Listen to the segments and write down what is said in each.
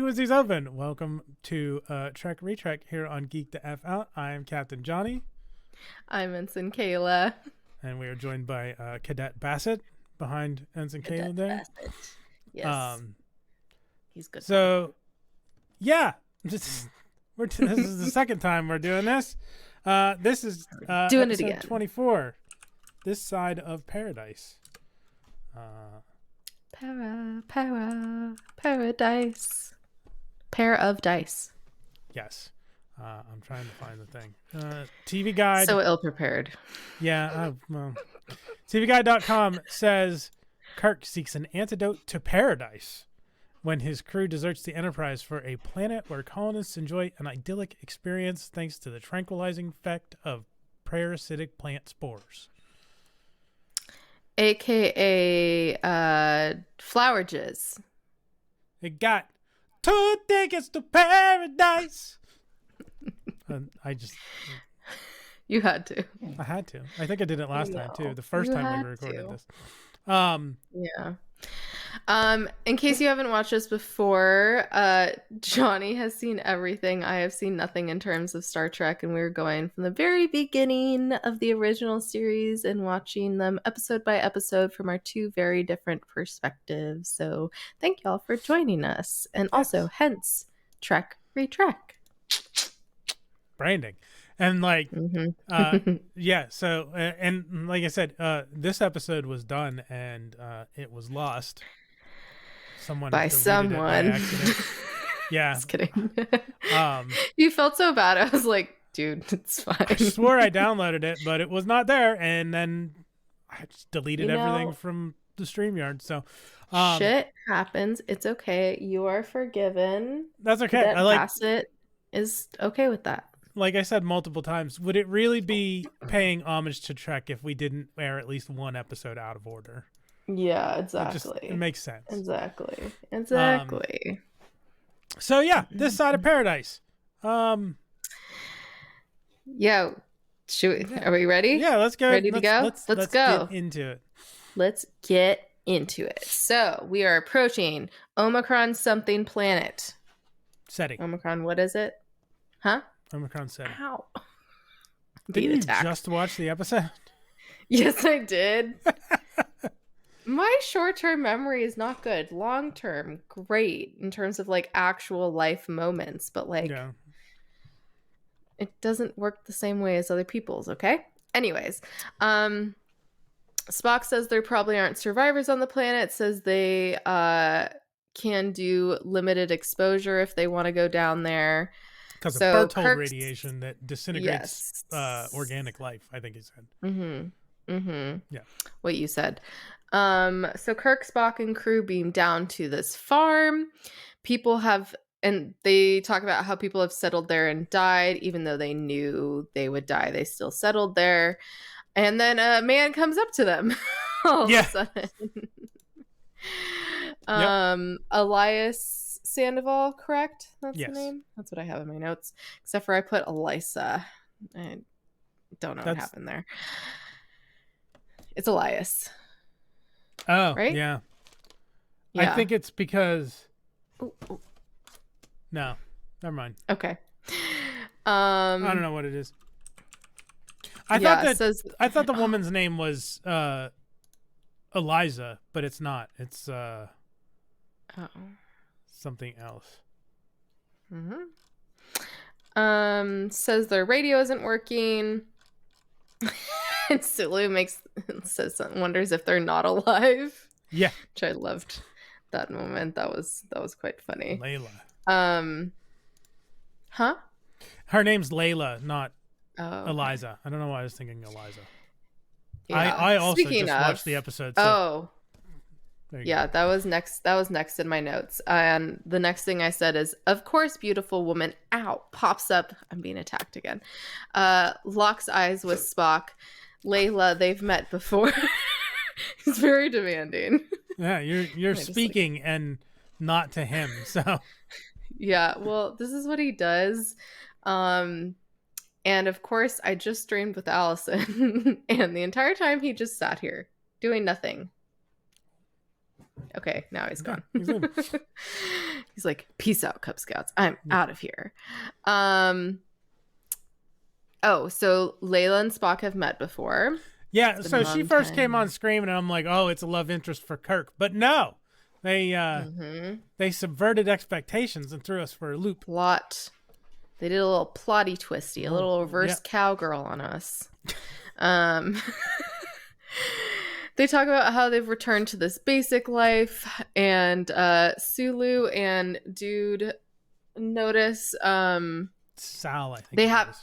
frequencies open. Welcome to Trek Retrek here on Geek the F Out. I am Captain Johnny. I'm Ensign Kayla. And we are joined by Cadet Bassett behind Ensign Kayla there. Bassett. Yes. He's good. So, yeah. this is the second time we're doing this. This is doing it episode again. 24. This side of paradise. Paradise. Pair of dice. Yes. I'm trying to find the thing. TV Guide. So ill-prepared. Yeah, well. TVGuide.com says Kirk seeks an antidote to paradise when his crew deserts the Enterprise for a planet where colonists enjoy an idyllic experience thanks to the tranquilizing effect of parasitic plant spores. AKA flower jizz. It got 2 tickets to paradise. You had to. I had to. I think I did it last time too. The first time we recorded this. Yeah. In case you haven't watched this before, Johnny has seen everything. I have seen nothing in terms of Star Trek, and we were going from the very beginning of the original series and watching them episode by episode from our 2 very different perspectives. So thank y'all for joining us. And also, hence, Trek Retrek. Branding. And like, yeah, so, and like I said, this episode was done and it was lost. By someone. By accident. Yeah. Just kidding. You felt so bad. I was like, dude, it's fine. I swore I downloaded it, but it was not there. And then I just deleted everything from the StreamYard. So, shit happens. It's okay. You are forgiven. That's okay. That Bassett is okay with that. Like I said multiple times, would it really be paying homage to Trek if we didn't air at least one episode out of order? Yeah, exactly. It makes sense. Exactly. So yeah, this side of paradise. Yeah. Are we ready? Yeah, let's go. Ready to go? Let's go. Get into it. Let's get into it. So we are approaching Omicron something planet. Setting. Omicron, what is it? Huh? Omicron setting. Ow. Didn't you just watch the episode? Yes, I did. My short-term memory is not good. Long-term, great in terms of like actual life moments, but like it doesn't work the same way as other people's, okay? Anyways, Spock says there probably aren't survivors on the planet, says they can do limited exposure if they want to go down there. Because of Berthold radiation that disintegrates organic life, I think he said. Yeah. What you said. So Kirk, Spock, and crew beam down to this farm. And they talk about how people have settled there and died, even though they knew they would die. They still settled there. And then a man comes up to them all of a sudden. Elias Sandoval, correct? That's the name? That's what I have in my notes. Except for I put Elisa. I don't know what happened there. It's Elias. Oh, right? Yeah. I think it's because... Ooh. No, never mind. Okay. I don't know what it is. I thought the woman's name was Eliza, but it's not. It's something else. Says their radio isn't working. And Sulu wonders if they're not alive. Yeah, which I loved that moment. That was quite funny. Layla. Huh? Her name's Layla, not Eliza. I don't know why I was thinking Eliza. Yeah. I also watched the episode. So. Yeah, that was next in my notes. And the next thing I said is, of course, beautiful woman, pops up. I'm being attacked again. Locks eyes with Spock. Layla, they've met before. He's very demanding. Yeah, you're speaking and not to him. So yeah, well, this is what he does. And of course, I just streamed with Allison, and the entire time he just sat here doing nothing. Okay, now he's gone. He's like, peace out, Cub Scouts. I'm out of here. Oh, so Layla and Spock have met before. Yeah, so she first came on screen, and I'm like, oh, it's a love interest for Kirk. But no, they subverted expectations and threw us for a loop. Plot. They did a little plotty twisty, a little reverse cowgirl on us. They talk about how they've returned to this basic life, and Sulu and Dude notice Sal, I think they have.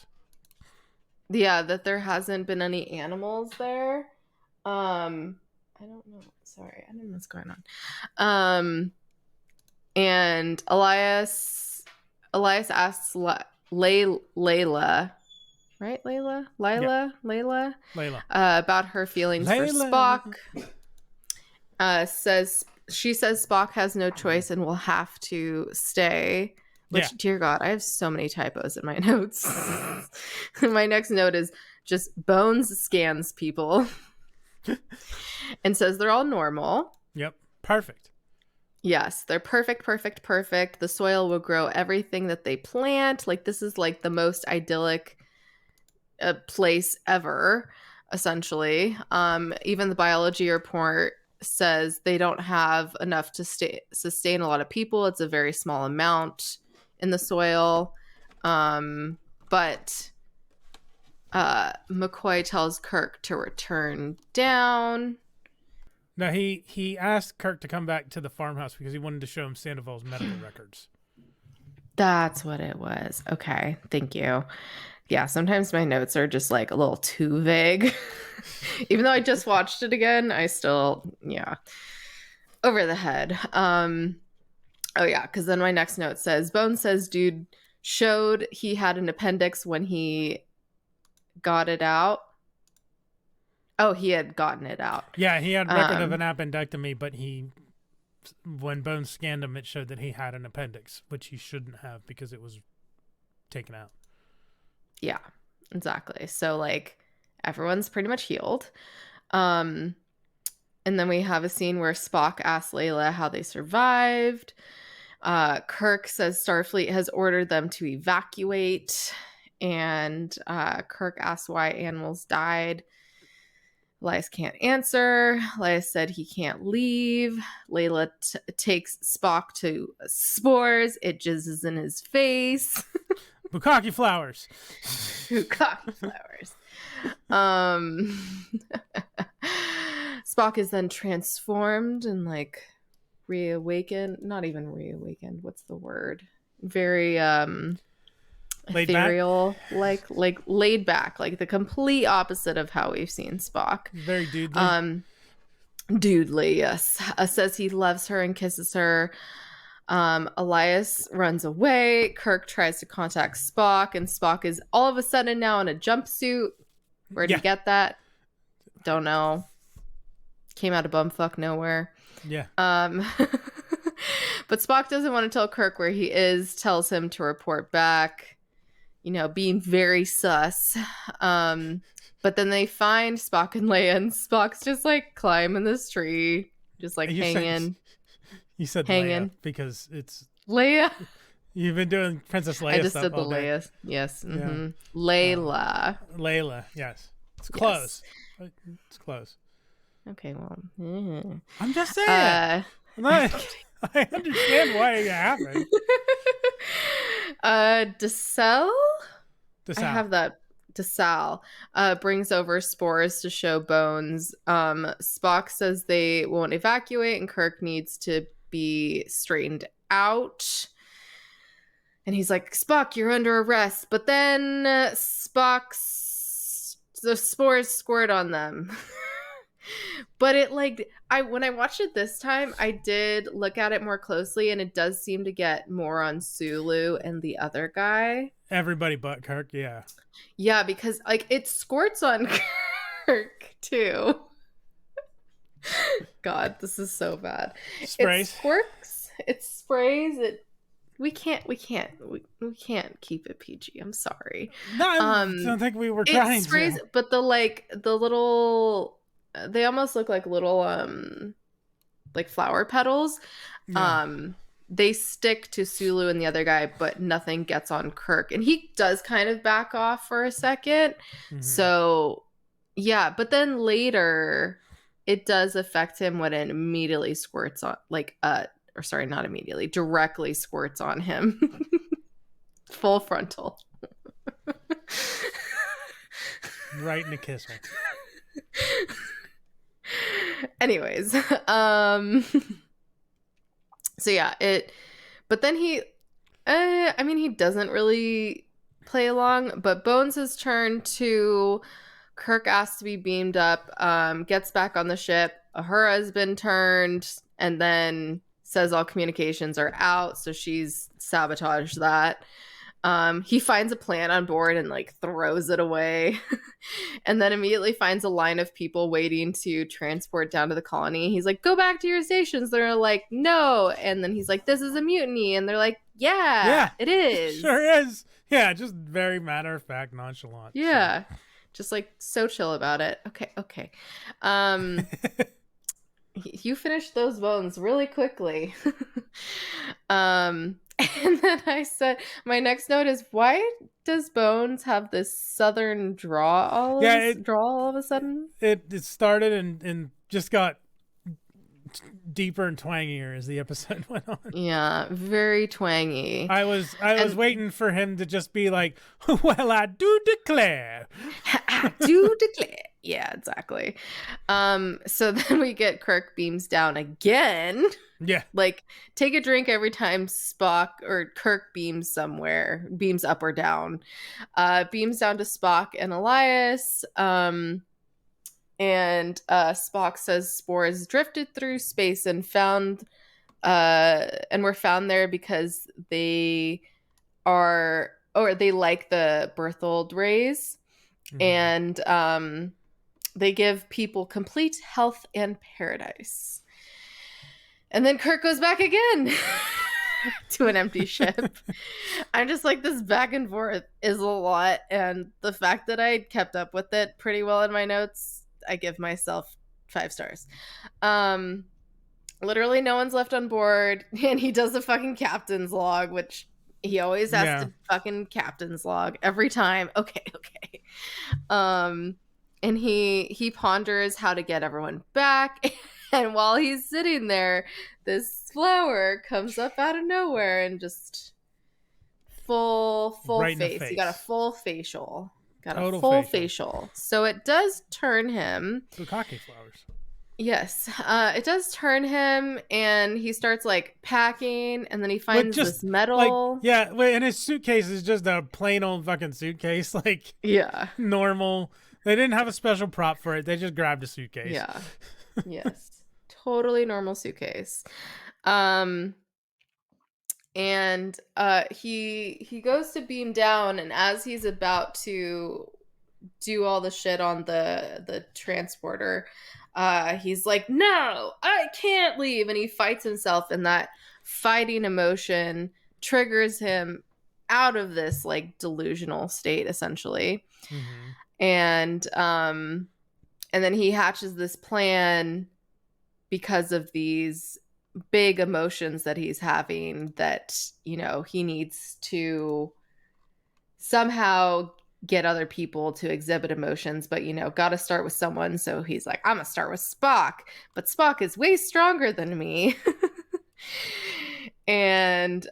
Yeah, that there hasn't been any animals there. I don't know. Sorry, I don't know what's going on. And Elias asks Layla, right? Layla, about her feelings for Spock. She says Spock has no choice and will have to stay. Which, dear God, I have so many typos in my notes. My next note is just Bones scans people and says they're all normal. Yep. Perfect. Yes, they're perfect. The soil will grow everything that they plant. Like, this is like the most idyllic place ever, essentially. Even the biology report says they don't have enough to sustain a lot of people. It's a very small amount in the soil. But McCoy tells Kirk to return down. No, he asked Kirk to come back to the farmhouse because he wanted to show him Sandoval's medical records. That's what it was. Okay, thank you. Yeah, sometimes my notes are just like a little too vague. Even though I just watched it again, I still, over the head. Oh, yeah, because then my next note says, Bones says Dude showed he had an appendix when he got it out. Oh, he had gotten it out. Yeah, he had record of an appendectomy, but when Bones scanned him, it showed that he had an appendix, which he shouldn't have because it was taken out. Yeah, exactly. So, like, everyone's pretty much healed. And then we have a scene where Spock asks Layla how they survived. Kirk says Starfleet has ordered them to evacuate. And Kirk asks why animals died. Elias can't answer. Elias said he can't leave. Layla takes Spock to spores. It jizzes in his face. Bukkake flowers. Bukkake flowers. Spock is then transformed and like reawakened. Not even reawakened. What's the word? Very ethereal, like laid back, like the complete opposite of how we've seen Spock. Very dudely. Dudely, yes. Says he loves her and kisses her. Elias runs away. Kirk tries to contact Spock, and Spock is all of a sudden now in a jumpsuit. Where'd he get that? Don't know. Came out of bumfuck nowhere. Yeah. But Spock doesn't want to tell Kirk where he is, tells him to report back, being very sus. But then they find Spock and Leia, and Spock's just like climbing this tree, just like hanging. You said hanging. Leia because it's Leia. You've been doing Princess Leia. I just stuff said the all day. Leia. Yes. Mm-hmm. Yeah. Layla. Layla. Yes. It's close. Yes. It's close. Okay. Well. I'm just saying. I understand why it happened. DeSalle. I have that. DeSalle brings over spores to show Bones. Spock says they won't evacuate, and Kirk needs to be straightened out. And he's like, Spock, you're under arrest. But then the spores squirt on them. But it when I watched it this time, I did look at it more closely, and it does seem to get more on Sulu and the other guy. Everybody but Kirk, yeah. Yeah, because it squirts on Kirk too. God, this is so bad. Sprays. It squirts. It sprays. We can't keep it PG. I'm sorry. No, I don't think we were trying it sprays, to. But the little, they almost look like little like flower petals. Yeah. they stick to Sulu and the other guy, but nothing gets on Kirk. And he does kind of back off for a second. Mhm. So, yeah. But then later, it does affect him when it immediately squirts on, or sorry, not immediately, directly squirts on him. Full frontal. Right in the kiss hole. Anyways, so yeah, but then he doesn't really play along, but Bones' turn to Kirk asks to be beamed up, gets back on the ship. Uhura has been turned, and then says all communications are out, so she's sabotaged that. He finds a plant on board and like throws it away. And then immediately finds a line of people waiting to transport down to the colony. He's like, go back to your stations. They're like, no. And then he's like, this is a mutiny. And they're like, yeah, it is. Sure is. Yeah, just very matter of fact, nonchalant. Yeah. So. Just like so chill about it. Okay. You finished those bones really quickly. And then I said, my next note is, why does Bones have this southern draw all of a sudden? It started and just got deeper and twangier as the episode went on. Yeah, very twangy. I was waiting for him to just be like, well, I do declare. I do declare. Yeah, exactly. So then we get Kirk beams down again. Yeah. Like, take a drink every time Spock or Kirk beams somewhere, beams up or down. Beams down to Spock and Elias. And Spock says spores drifted through space and were found there because they like the Berthold rays. Mm-hmm. And they give people complete health and paradise. And then Kirk goes back again to an empty ship. I'm just like, this back and forth is a lot. And the fact that I kept up with it pretty well in my notes, I give myself 5 stars. Literally no one's left on board. And he does the fucking captain's log, which he always has to fucking captain's log every time. Okay. And he ponders how to get everyone back. And while he's sitting there, this flower comes up out of nowhere and just full right face. You got a full facial. Got a full facial. So it does turn him. Bukkake flowers. Yes. It does turn him, and he starts like packing, and then he finds this metal. And his suitcase is just a plain old fucking suitcase. Like, yeah, normal. They didn't have a special prop for it. They just grabbed a suitcase. Yeah. Yes. Totally normal suitcase. And he goes to beam down, and as he's about to do all the shit on the transporter, he's like, no, I can't leave. And he fights himself, and that fighting emotion triggers him out of this like delusional state, essentially. Mm-hmm. And then he hatches this plan because of these big emotions that he's having, that, you know, he needs to somehow get other people to exhibit emotions, but, you know, got to start with someone. So he's like, I'm going to start with Spock, but Spock is way stronger than me. And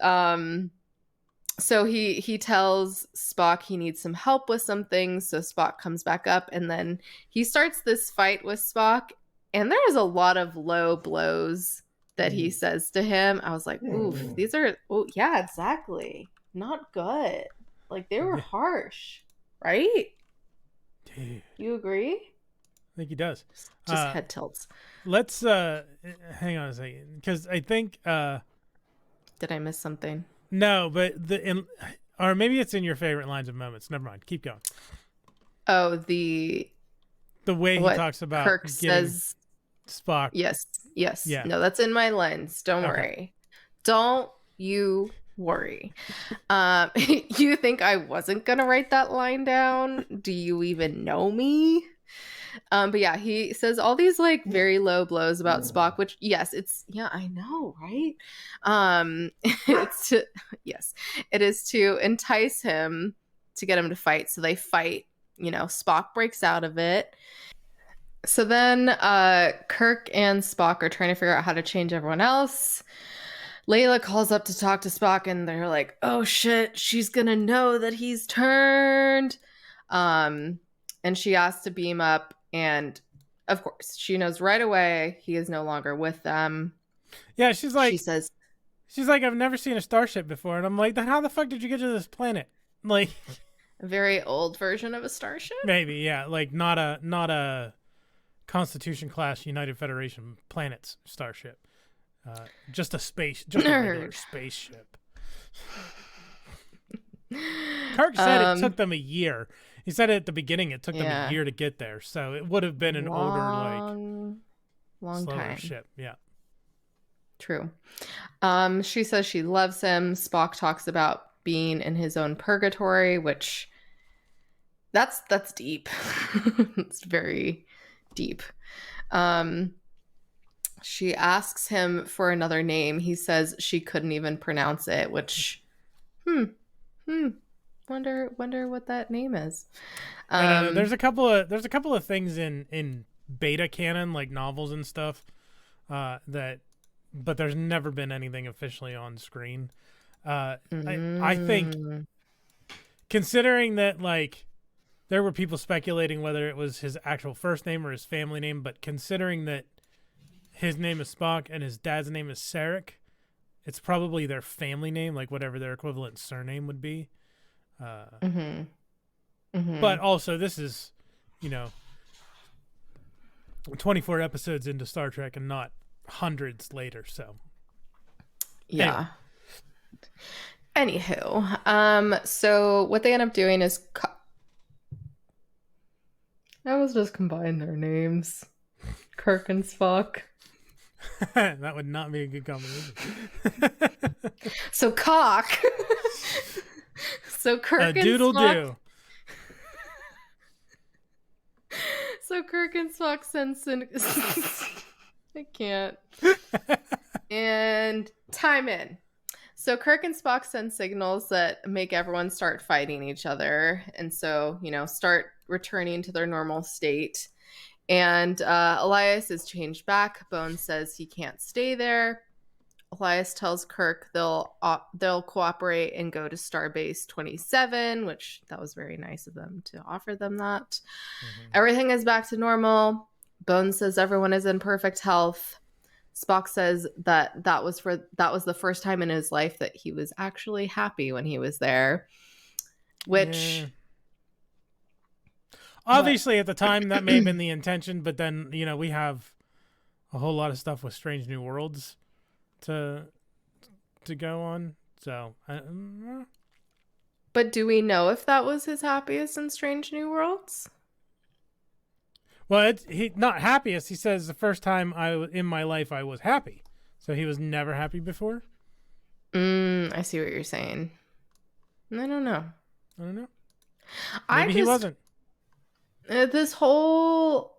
so he tells Spock he needs some help with some things. So Spock comes back up, and then he starts this fight with Spock. And there's a lot of low blows that he says to him. I was like, oof, these are, yeah, exactly. Not good. Like, they were harsh, right? Dude. You agree? I think he does. Just head tilts. Let's hang on a second, because I think did I miss something? No, but or maybe it's in your favorite lines of moments. Never mind. Keep going. Oh, the way he talks about Kirk says Spock. Yes. Yeah. No, that's in my lines. Don't worry. Don't you worry. You think I wasn't gonna write that line down? Do you even know me? But yeah, he says all these like very low blows about Spock, which yes, it's yeah, I know, right? It's to yes, it is to entice him to get him to fight. So they fight, Spock breaks out of it. So then Kirk and Spock are trying to figure out how to change everyone else. Layla calls up to talk to Spock, and they're like, oh shit, she's gonna know that he's turned. And she asks to beam up, and of course, she knows right away he is no longer with them. Yeah, She says, she's like, I've never seen a starship before, and I'm like, then how the fuck did you get to this planet? Like, a very old version of a starship? maybe, yeah, like not a Constitution class United Federation planets starship. Just a regular spaceship. Kirk said it took them a year. He said at the beginning it took them a year to get there, so it would have been an older, long slower time ship. Yeah, true. She says she loves him. Spock talks about being in his own purgatory, which that's deep. It's very deep. She asks him for another name. He says she couldn't even pronounce it, which wonder what that name is. I don't know. There's a couple of things in beta canon, like novels and stuff, but there's never been anything officially on screen. I think, considering that, like, there were people speculating whether it was his actual first name or his family name, but considering that his name is Spock and his dad's name is Sarek, it's probably their family name, like whatever their equivalent surname would be. But also, this is, 24 episodes into Star Trek and not hundreds later, so. Yeah. Anywho, so what they end up doing is I was just combine their names. Kirk and Spock. That would not be a good combination. So cock. So Kirk and doodle Spock. do. So Kirk and Spock send I can't. And time in. So Kirk and Spock send signals that make everyone start fighting each other, and so start returning to their normal state. And Elias is changed back. Bones says he can't stay there. Elias tells Kirk they'll cooperate and go to Starbase 27, which that was very nice of them to offer them that. Everything is back to normal. Bones says everyone is in perfect health. Spock says that was the first time in his life that he was actually happy when he was there, which. Obviously, at the time, that may have been the intention, but then, we have a whole lot of stuff with Strange New Worlds to go on. So, but do we know if that was his happiest in Strange New Worlds? Well, he not happiest. He says the first time in my life I was happy. So he was never happy before? I see what you're saying. I don't know. Maybe he wasn't. This whole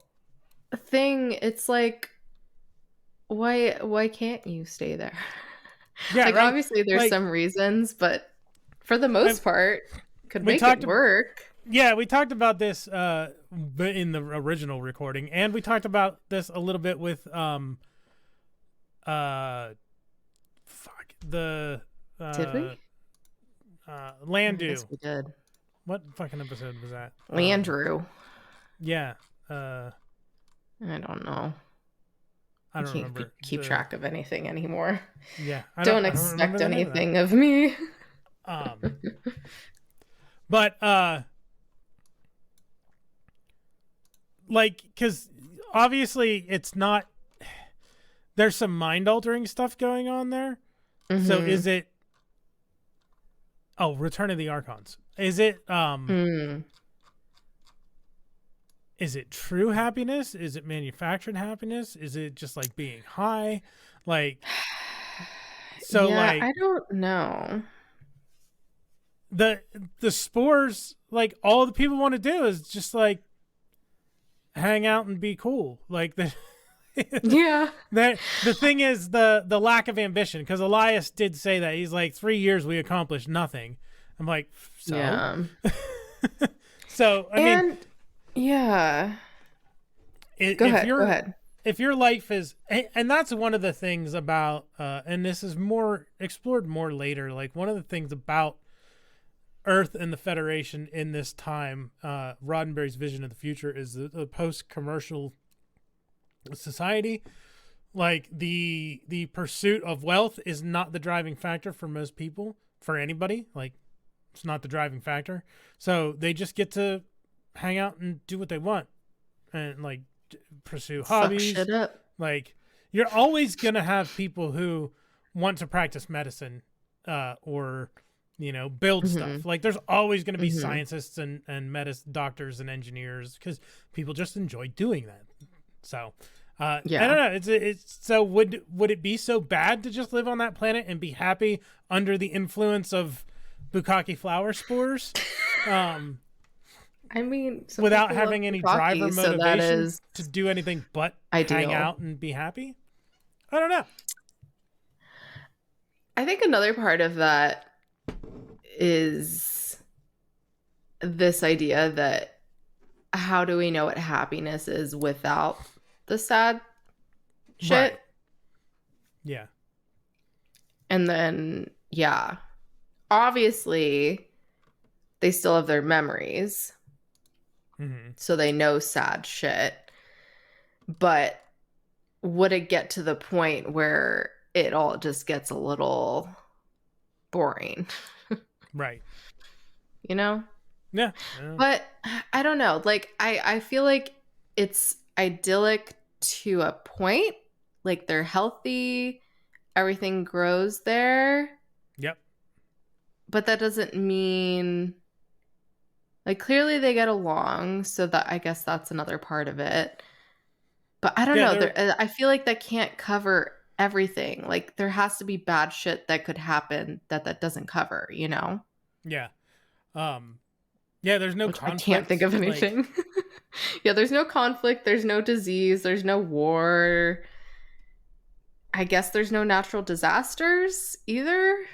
thing, it's like, why can't you stay there? Yeah, like, right? Obviously there's some reasons, but for the most part, could make it work. Yeah, we talked about this in the original recording, and we talked about this a little bit with Did we? Landu. Yes, we did. What fucking episode was that? Landrew. Yeah. I don't know. I don't remember. Keep track of anything anymore. Yeah. Don't expect anything of me. But because obviously it's not. There's some mind altering stuff going on there. So is it? Oh, Return of the Archons. Is it? Is it true happiness? Is it manufactured happiness? Is it just like being high? Like, so I don't know. The spores, like all the people want to do is just like hang out and be cool. Like the Yeah. the thing is the lack of ambition, because Elias did say that. He's like, 3 years we accomplished nothing. I'm like, so? Yeah. So, I mean, yeah. if Go ahead. you're Go ahead. if your life is, and that's one of the things about, and this is more explored more later, like one of the things about Earth and the Federation in this time, Roddenberry's vision of the future is the post-commercial society. Like the pursuit of wealth is not the driving factor for most people, for anybody. Like, it's not the driving factor. So they just get to hang out and do what they want, and like pursue hobbies. Suck shit up. Like, you're always gonna have people who want to practice medicine, or build stuff. Like, there's always gonna be scientists and doctors and engineers, because people just enjoy doing that. So, Yeah. I don't know. It's so would it be so bad to just live on that planet and be happy under the influence of bukkake flower spores? I mean, without having any driver so motivation to do anything but hang out and be happy? I don't know. I think another part of that is this idea that how do we know what happiness is without the sad shit? Right. Yeah. And then, yeah, obviously they still have their memories. So they know sad shit. But would it get to the point where it all just gets a little boring? Right. Yeah. Yeah. But I don't know. Like, I feel like it's idyllic to a point. Like, they're healthy. Everything grows there. Yep. But that doesn't mean... Like, clearly they get along, so that I guess that's another part of it. But I don't know. I feel like that can't cover everything. Like, there has to be bad shit that could happen that doesn't cover, Yeah. Yeah, there's no conflict. I can't think of anything. Yeah, there's no conflict. There's no disease. There's no war. I guess there's no natural disasters either.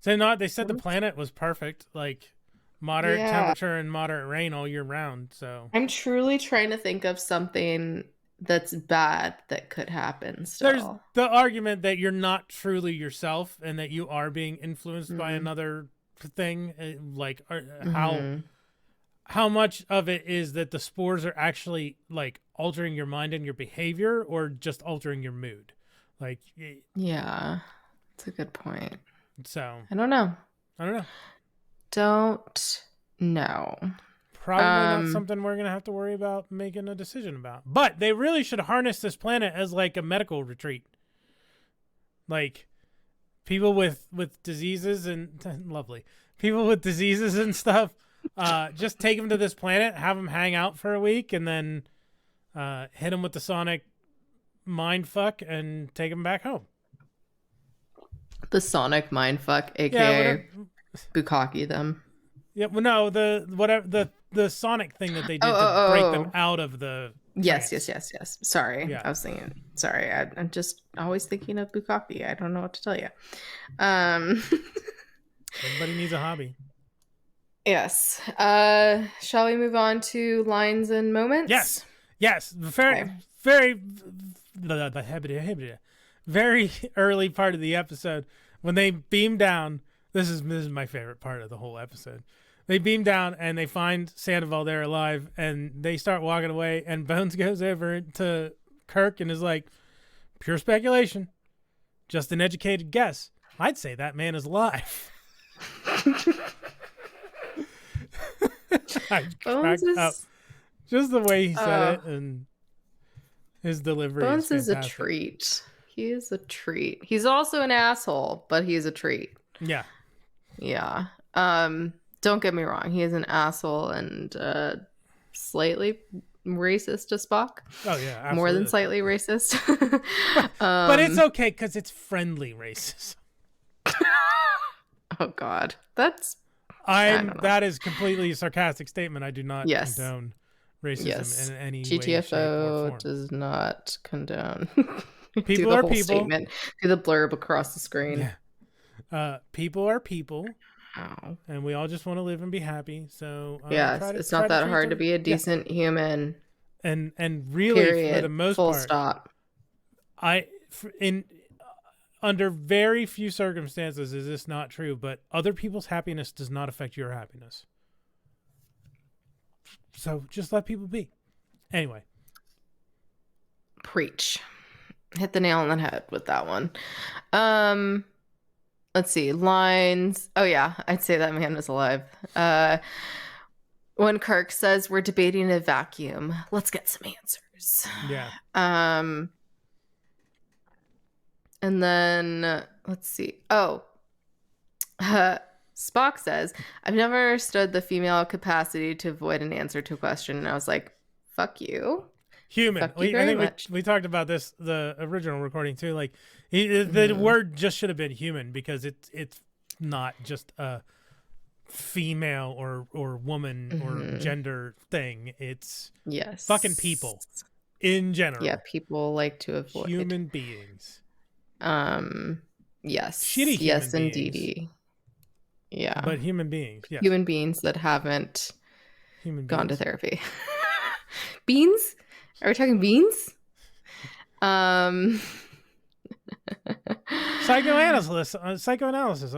They said the planet was perfect. Like, moderate temperature and moderate rain all year round. So I'm truly trying to think of something that's bad that could happen still. There's the argument that you're not truly yourself and that you are being influenced by another thing. Like, how much of it is that the spores are actually like altering your mind and your behavior, or just altering your mood? Like, yeah, that's a good point. So I don't know. Don't know. Probably not something we're going to have to worry about making a decision about. But they really should harness this planet as like a medical retreat. Like, people with diseases and people with diseases and stuff, just take them to this planet, have them hang out for a week, and then hit them with the sonic mind fuck and take them back home. The sonic mind fuck, aka bukkake them. Yeah, well, no, the sonic thing that they did to break them out of the yes. Sorry, I was thinking. Sorry, I'm just always thinking of bukkake. I don't know what to tell you. Everybody needs a hobby. Yes. Shall we move on to lines and moments? Yes. Very early part of the episode when they beam down. This is my favorite part of the whole episode. They beam down and they find Sandoval there alive, and they start walking away, and Bones goes over to Kirk and is like, pure speculation, just an educated guess. I'd say that man is alive. I cracked up. Just the way he said it and his delivery. Bones is a treat. He is a treat. He's also an asshole, but he's a treat. Yeah. Don't get me wrong. He is an asshole and slightly racist to Spock. Oh yeah, absolutely. More than slightly racist. But it's okay because it's friendly racism. Oh God, that is completely a sarcastic statement. I do not condone racism Yes. in any way, shape, or GTFO form. does not condone. People Do the are whole people. statement. Do the blurb across the screen. Yeah. People are people. Wow. And we all just want to live and be happy. So Yes, it's not that hard to be a decent human. And really, period. for the most Full part, stop. Under very few circumstances is this not true, but other people's happiness does not affect your happiness. So just let people be. Anyway. Preach. Hit the nail on the head with that one. Let's see. Lines. Oh yeah, I'd say that man was alive. When Kirk says we're debating a vacuum, let's get some answers. Yeah. And then let's see. Spock says, I've never understood the female capacity to avoid an answer to a question. And I was like, fuck you. Human. Fuck you very much. We talked about this, the original recording too. Like the word just should have been human, because it's not just a female or woman or gender thing. It's fucking people in general. Yeah, people like to avoid human beings. Yes. Shitty human beings. Indeedy. Yeah. But human beings. Yes. Human beings that haven't gone to therapy. Beans? Are we talking beans? Psychoanalysis on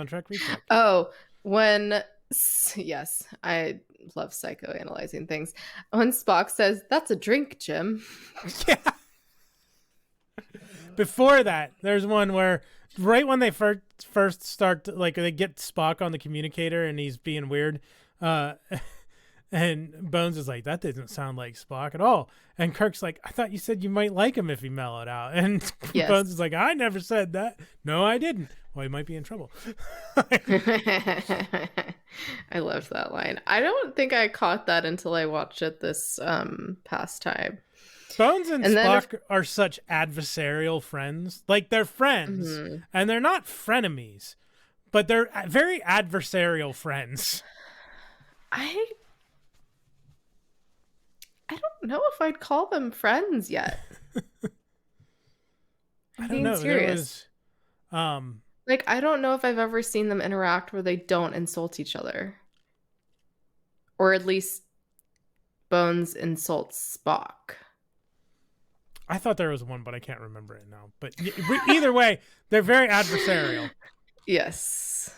Trek Recheck. Oh, yes, I love psychoanalyzing things. When Spock says, "That's a drink, Jim." Yeah. Before that, there's one where right when they first start, like they get Spock on the communicator and he's being weird, and Bones is like, that doesn't sound like Spock at all. And Kirk's like, I thought you said you might like him if he mellowed out. And yes. Bones is like, I never said that. No, I didn't. Well, he might be in trouble. I loved that line. I don't think I caught that until I watched it this past time. Bones and Spock are such adversarial friends. Like, they're friends, and they're not frenemies, but they're very adversarial friends. I don't know if I'd call them friends yet. I don't know. Serious. Like, I don't know if I've ever seen them interact where they don't insult each other. Or at least Bones insults Spock. I thought there was one, but I can't remember it now. But either way, they're very adversarial. Yes.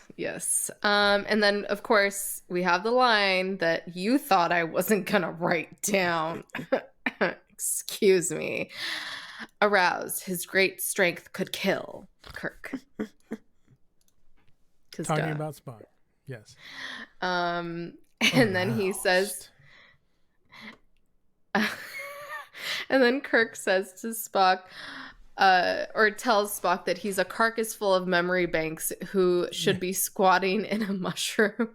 And then, of course, we have the line that you thought I wasn't going to write down. Excuse me. Arouse. His great strength could kill Kirk. Talking about Spock. Yes. And then he says... And then Kirk says to Spock, or tells Spock that he's a carcass full of memory banks who should be squatting in a mushroom.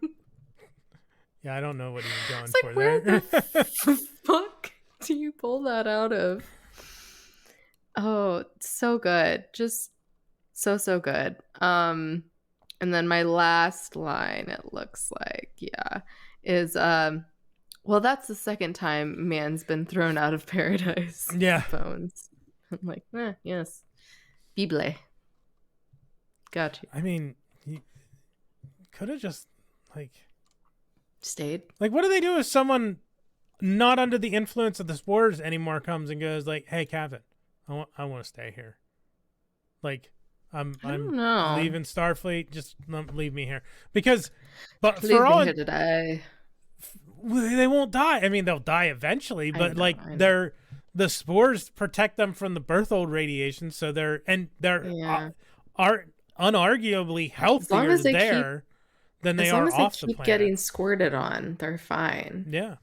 Yeah, I don't know what he was going for where there. The fuck do you pull that out of? Oh, so good. Just so good. And then my last line, it looks like, is well, that's the second time man's been thrown out of paradise. Yeah. Bones. I'm like, yes. Bible. Got you. I mean, he could have just, stayed. Like, what do they do if someone not under the influence of the spores anymore comes and goes, like, hey, Captain, I want to stay here. Like, I'm leaving Starfleet. Just leave me here. Because, but leave for all me here today. They won't die. I mean, they'll die eventually, but the spores protect them from the Berthold radiation, so they're are unarguably healthier there than they are off the planet. As long as they keep getting squirted on, they're fine. Yeah.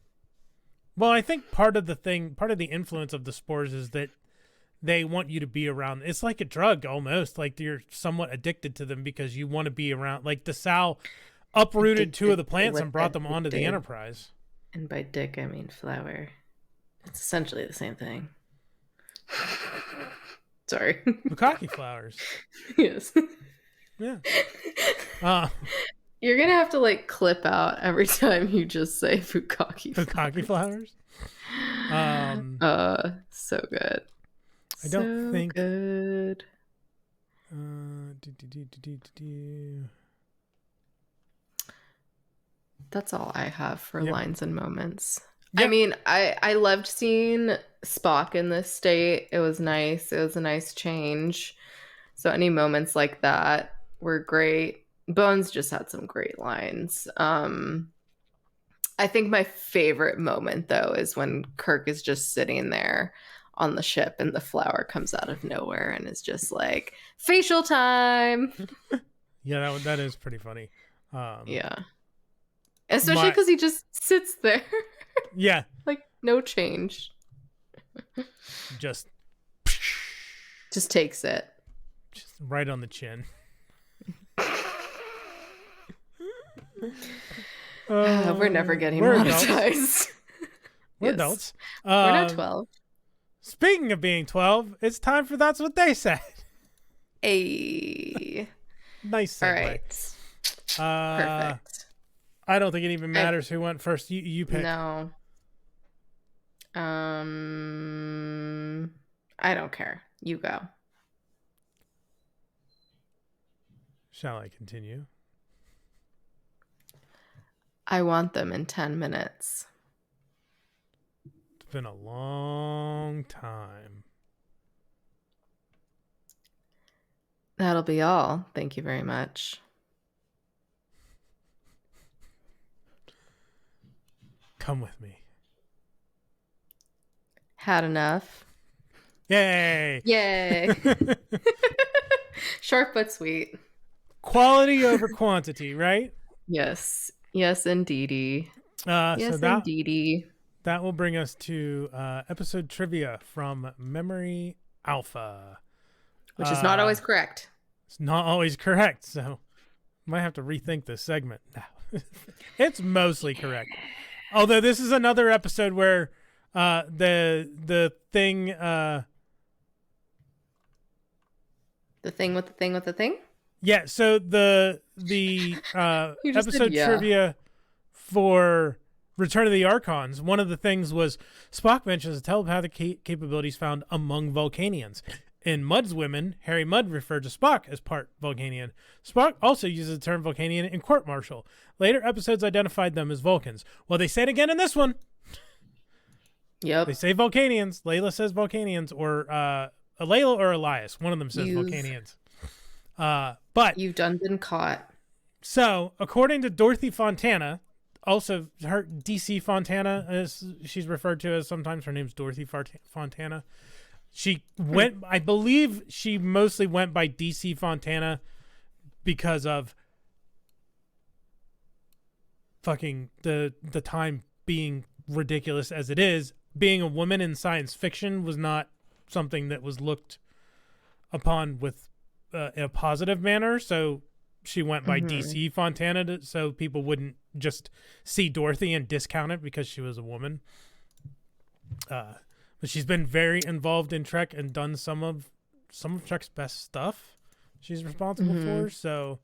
Well, I think part of the influence of the spores is that they want you to be around. It's like a drug almost. Like, you're somewhat addicted to them because you want to be around. Like, the Sal uprooted two of the plants and brought them onto the Enterprise. And by dick, I mean flower. It's essentially the same thing. Sorry. Bukkake flowers. Yes. Yeah. You're going to have to, clip out every time you just say bukkake flowers. Bukkake flowers? So good. I don't think. Good. That's all I have for lines and moments. Yep. I mean, I loved seeing Spock in this state. It was nice. It was a nice change. So any moments like that were great. Bones just had some great lines. I think my favorite moment, though, is when Kirk is just sitting there on the ship and the flower comes out of nowhere and is just like, facial time. Yeah, that is pretty funny. Yeah. Especially because he just sits there. Yeah. Like, no change. Just takes it. Just right on the chin. We're never getting monetized. We're adults. We're not 12. Speaking of being 12, it's time for That's What They Said. Nice segue. All right. Perfect. I don't think it even matters who went first. You pick. No. I don't care. You go. Shall I continue? I want them in 10 minutes. It's been a long time. That'll be all. Thank you very much. Come with me. Had enough. Yay! Yay! Short but sweet. Quality over quantity, right? Yes. Yes, indeedy. Yes, so indeedy. That will bring us to episode trivia from Memory Alpha. Which is not always correct. It's not always correct, so might have to rethink this segment now. It's mostly correct. Although this is another episode where the thing the thing with the thing with the thing? Yeah, so the episode trivia for Return of the Archons, one of the things was Spock mentions telepathic capabilities found among Vulcanians. In Mudd's Women, Harry Mudd referred to Spock as part Vulcanian. Spock also uses the term Vulcanian in Court Martial. Later episodes identified them as Vulcans. Well, they say it again in this one. Yep. They say Vulcanians. Layla says Vulcanians, or Layla or Elias. One of them says Vulcanians. But you've done been caught. So, according to Dorothy Fontana, also her DC Fontana, as she's referred to as sometimes, her name's Dorothy Fontana. She went, I believe she mostly went by DC Fontana because of fucking the time being ridiculous as it is. Being a woman in science fiction was not something that was looked upon with in a positive manner, so she went by DC Fontana so people wouldn't just see Dorothy and discount it because she was a woman. But she's been very involved in Trek and done some of Trek's best stuff she's responsible for. So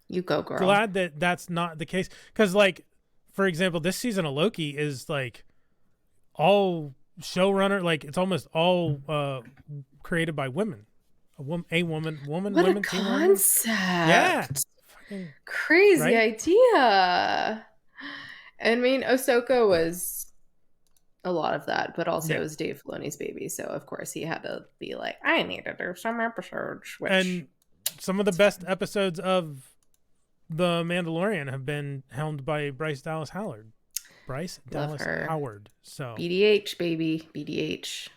you go, girl. Glad that that's not the case. Because, like, for example, this season of Loki is like all showrunner, like it's almost all created by women. Woman, what women, a concept. Yeah. Fucking crazy idea. I mean, Ahsoka was a lot of that, but also it was Dave Filoni's baby, so of course he had to be like, I need to do some episodes. And some of the best episodes of The Mandalorian have been helmed by Bryce Dallas Howard. So BDH, baby. BDH.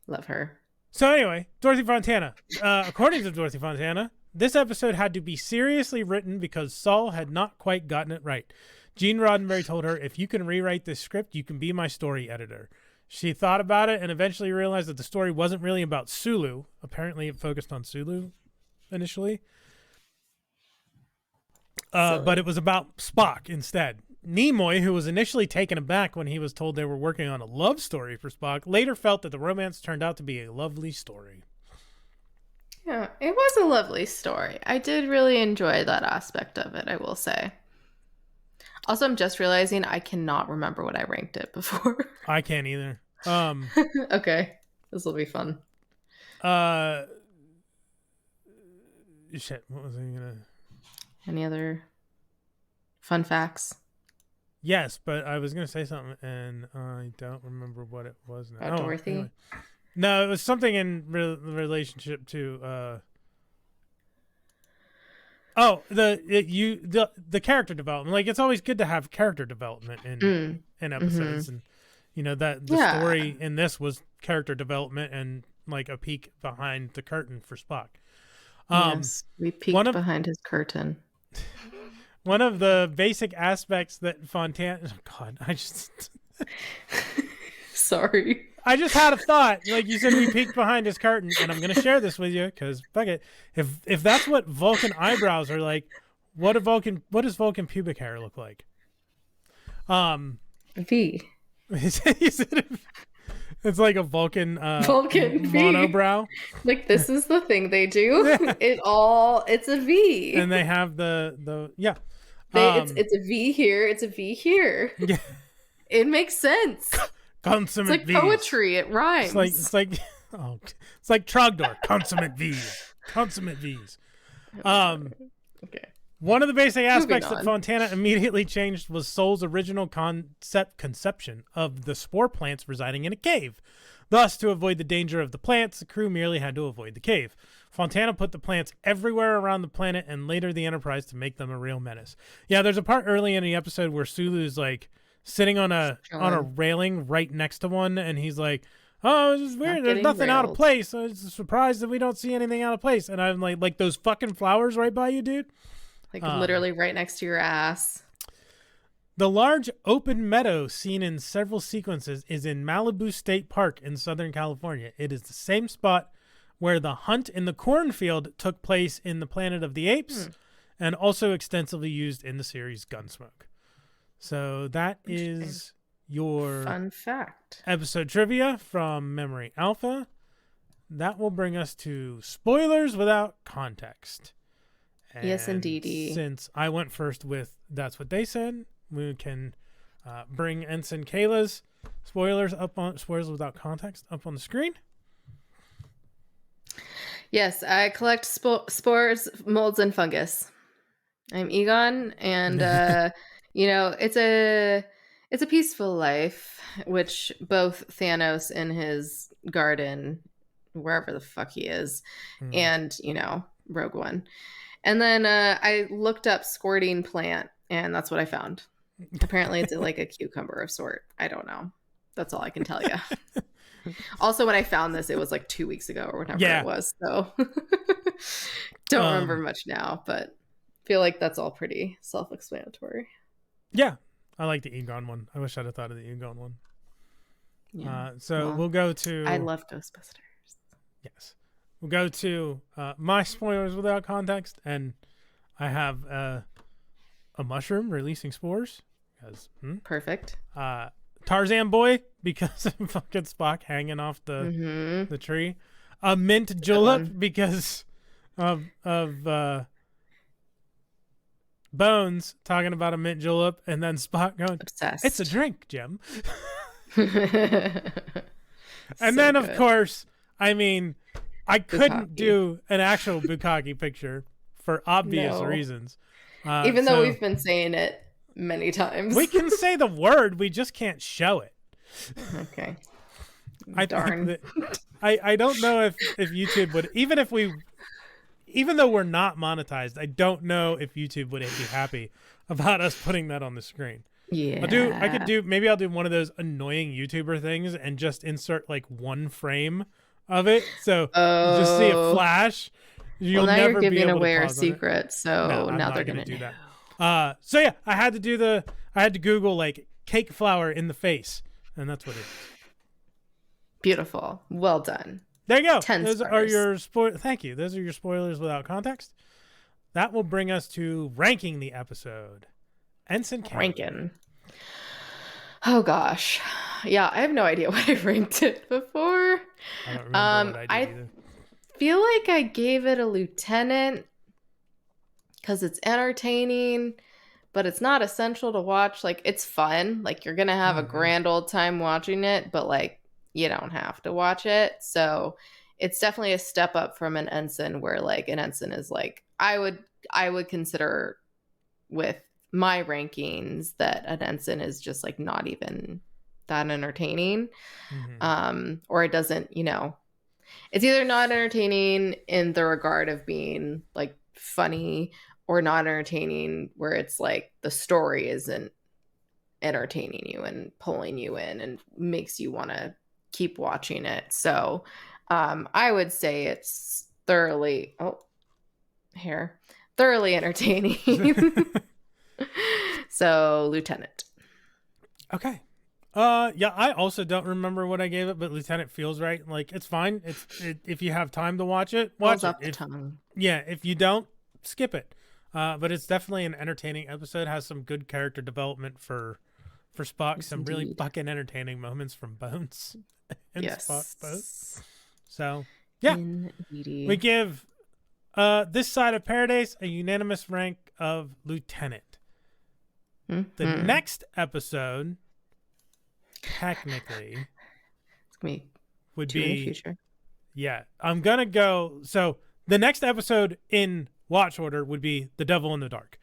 Love her. So anyway, Dorothy Fontana. According to Dorothy Fontana, this episode had to be seriously written because Saul had not quite gotten it right. Gene Roddenberry told her, if you can rewrite this script, you can be my story editor. She thought about it and eventually realized that the story wasn't really about Sulu. Apparently it focused on Sulu initially. But it was about Spock instead. Nimoy, who was initially taken aback when he was told they were working on a love story for Spock, later felt that the romance turned out to be a lovely story. Yeah, it was a lovely story. I did really enjoy that aspect of it, I will say. Also, I'm just realizing I cannot remember what I ranked it before. I can't either. Okay. This will be fun. Shit. What was I gonna? Any other fun facts? Yes, but I was gonna say something and I don't remember what it was now. About Dorothy? Anyway. No, it was something in relationship to. The character development. Like, it's always good to have character development in episodes, and that the story in this was character development and like a peek behind the curtain for Spock. Yes, we peeked behind his curtain. One of the basic aspects that Fontana. Oh God, I just. Sorry. I just had a thought. Like you said, we peeked behind his curtain, and I'm gonna share this with you because fuck it. If that's what Vulcan eyebrows are like, what does Vulcan pubic hair look like? V. It's like a Vulcan V. monobrow. Like, this is the thing they do. It's a V. And they have the yeah. It's a V here. It's a V here. Yeah. It makes sense. Consummate it's like poetry. It rhymes. It's like Trogdor. Consummate V's. Consummate V's. Okay. One of the basic aspects that Fontana immediately changed was Sol's original conception of the spore plants residing in a cave. Thus, to avoid the danger of the plants, the crew merely had to avoid the cave. Fontana put the plants everywhere around the planet and later the Enterprise to make them a real menace. Yeah, there's a part early in the episode where Sulu's like sitting on a railing right next to one, and he's like, "Oh, it's just weird. There's nothing out of place. So it's a surprise that we don't see anything out of place." And I'm like those fucking flowers right by you, dude. Like literally right next to your ass. The large open meadow seen in several sequences is in Malibu State Park in Southern California. It is the same spot where the hunt in the cornfield took place in the Planet of the Apes, and also extensively used in the series Gunsmoke. So that is your fun fact. Episode trivia from Memory Alpha. That will bring us to spoilers without context. And yes, indeed. Since I went first with That's What They Said, we can bring Ensign Kayla's spoilers without context up on the screen. Yes, I collect spores, molds, and fungus. I'm Egon, and it's a peaceful life, which both Thanos in his garden, wherever the fuck he is, and Rogue One. And then I looked up squirting plant, and that's what I found. Apparently, it's like a cucumber of sort. I don't know. That's all I can tell you. Also, when I found this, it was like 2 weeks ago or whatever it was. So don't remember much now, but feel like that's all pretty self-explanatory. Yeah, I like the Egon one. I wish I'd have thought of the Egon one. Yeah. We'll go to... I love Ghostbusters. Yes. We'll go to my spoilers without context, and I have a mushroom releasing spores. Perfect. Tarzan boy, because of fucking Spock hanging off the tree. A mint julep because of Bones talking about a mint julep, and then Spock going, obsessed. It's a drink, Jim. And then, of course, I mean, I couldn't do an actual Bukkake picture for obvious reasons. Even though we've been saying it many times. We can say the word, we just can't show it. Okay. Darn. I don't know if YouTube would, even though we're not monetized, I don't know if YouTube would be happy about us putting that on the screen. Yeah. Maybe I'll do one of those annoying YouTuber things and just insert like one frame of it. So you just see a flash. You'll now never you're giving be able away to our pause secret. So now they're going to do that. So yeah, I had to Google like cake flour in the face, and that's what it is. Beautiful. Well done. There you go. 10 Those stars. are your Thank you. Those are your spoilers without context. That will bring us to ranking the episode. Ensign ranking. Oh gosh, yeah, I have no idea what I ranked it before. I don't remember what I did either. Feel like I gave it a lieutenant because it's entertaining, but it's not essential to watch. Like, it's fun. Like, you're going to have a grand old time watching it, but like, you don't have to watch it. So it's definitely a step up from an Ensign, where like an Ensign is like, I would consider with my rankings that an Ensign is just like not even that entertaining. Or it doesn't, it's either not entertaining in the regard of being like funny, or not entertaining where it's like the story isn't entertaining you and pulling you in and makes you want to keep watching it. So I would say it's thoroughly entertaining. So Lieutenant. Okay. Yeah, I also don't remember what I gave it, but Lieutenant feels right. Like, it's fine. If you have time to watch it, watch it. If you don't, skip it. But it's definitely an entertaining episode. Has some good character development for Spock. Yes, some really fucking entertaining moments from Bones and Spock both. So yeah, we give this side of Paradise a unanimous rank of Lieutenant. The next episode, technically, would be in the future. Yeah, I'm gonna go. So the next episode in watch order would be The Devil in the Dark.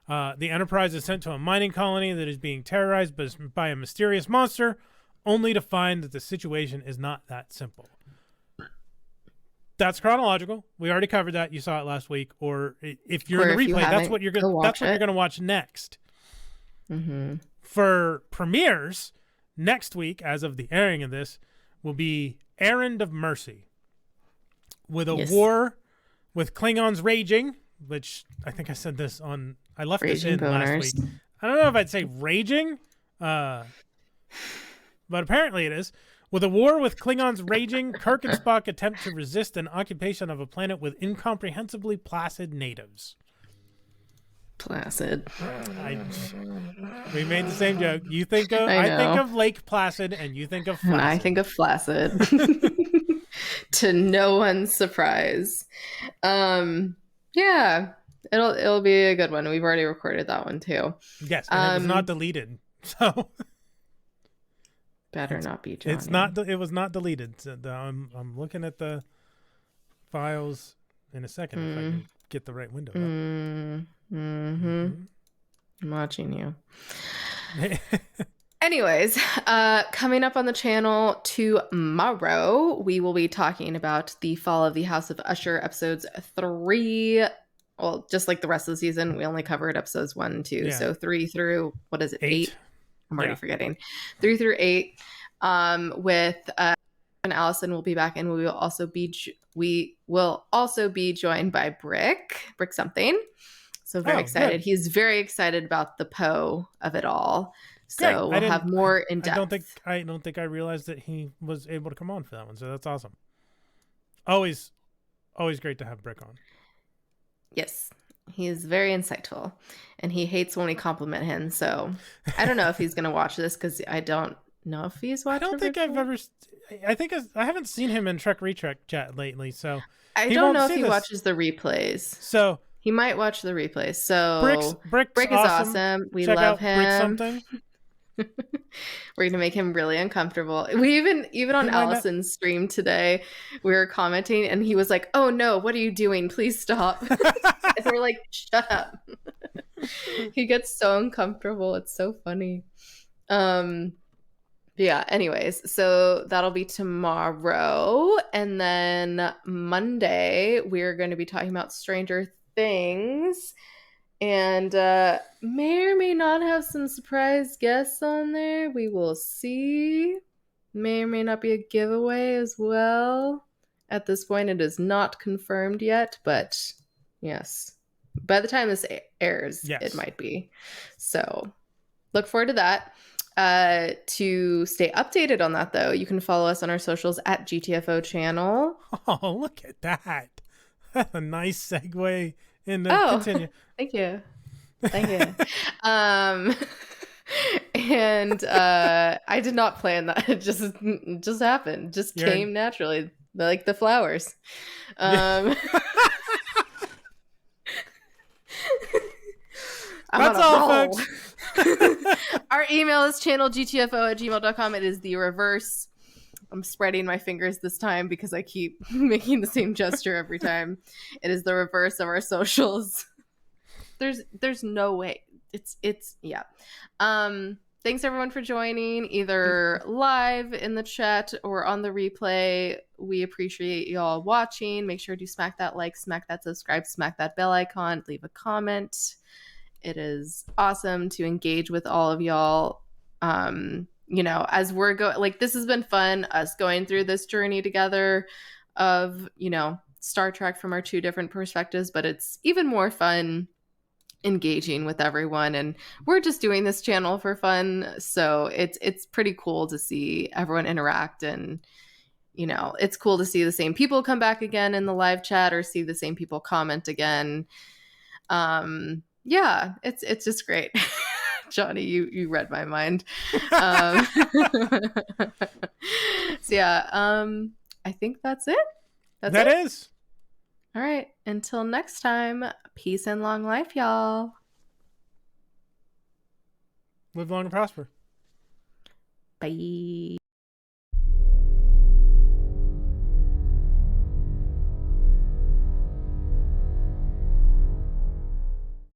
The Enterprise is sent to a mining colony that is being terrorized by a mysterious monster, only to find that the situation is not that simple. That's chronological. We already covered that. You saw it last week. Or if you're in the replay, that's what you're gonna watch next. For premieres next week, as of the airing of this, will be Errand of Mercy, with a war with Klingons raging, which I think I said this on. I left this in last week. I don't know if I'd say raging, but apparently it is. With a war with Klingons raging, Kirk and Spock attempt to resist an occupation of a planet with incomprehensibly placid natives. Placid. We made the same joke. You think of I think of Lake Placid, and you think of Flaccid. And I think of Flaccid. To no one's surprise. Yeah, it'll be a good one. We've already recorded that one too. Yes, and it was not deleted. So better not be Johnny. It was not deleted. So I'm looking at the files in a second if I can get the right window up. I'm watching you. Anyways, coming up on the channel tomorrow, we will be talking about the Fall of the House of Usher episodes 3. Well, just like the rest of the season, we only covered episodes 1 and 2. Yeah. So 3 through, what is it, 8? I'm already forgetting. 3 through 8. With and Allison will be back, and we will also be joined by Brick something. So very excited. Good. He's very excited about the Poe of it all. So we'll have more in depth. I don't think I realized that he was able to come on for that one. So that's awesome. Always great to have Brick on. Yes, he is very insightful, and he hates when we compliment him. So I don't know if he's going to watch this, because I don't know if he's watched. I haven't seen him in Trek Retrek chat lately. So I don't know if he watches the replays. So he might watch the replays. So Brick is awesome. We Check love out him. Brick something. We're gonna make him really uncomfortable. We even on Allison's stream today, we were commenting, and he was like, "Oh no, what are you doing? Please stop!" And we're like, "Shut up." He gets so uncomfortable. It's so funny. Yeah. Anyways, so that'll be tomorrow, and then Monday we're going to be talking about Stranger Things. And may or may not have some surprise guests on there. We will see. May or may not be a giveaway as well. At this point, it is not confirmed yet, but yes. By the time this airs, It might be. So look forward to that. To stay updated on that, though, you can follow us on our socials at GTFO channel. Oh, look at that. That's a nice segue. Continue. Thank you. And I did not plan that. It just happened. Just came naturally, like the flowers. I'm That's on a all, roll. folks. Our email is channelgtfo@gmail.com. It is the reverse. I'm spreading my fingers this time because I keep making the same gesture every time. It is the reverse of our socials. There's no way. It's yeah. Thanks everyone for joining, either live in the chat or on the replay. We appreciate y'all watching. Make sure to smack that like, smack that subscribe, smack that bell icon, leave a comment. It is awesome to engage with all of y'all. As we're going, like, this has been fun, us going through this journey together of, Star Trek from our two different perspectives, but it's even more fun engaging with everyone, and we're just doing this channel for fun, so it's pretty cool to see everyone interact, and it's cool to see the same people come back again in the live chat or see the same people comment again. Yeah, it's just great. Johnny, you read my mind. So yeah, I think that's it. That is. All right. Until next time, peace and long life, y'all. Live long and prosper. Bye.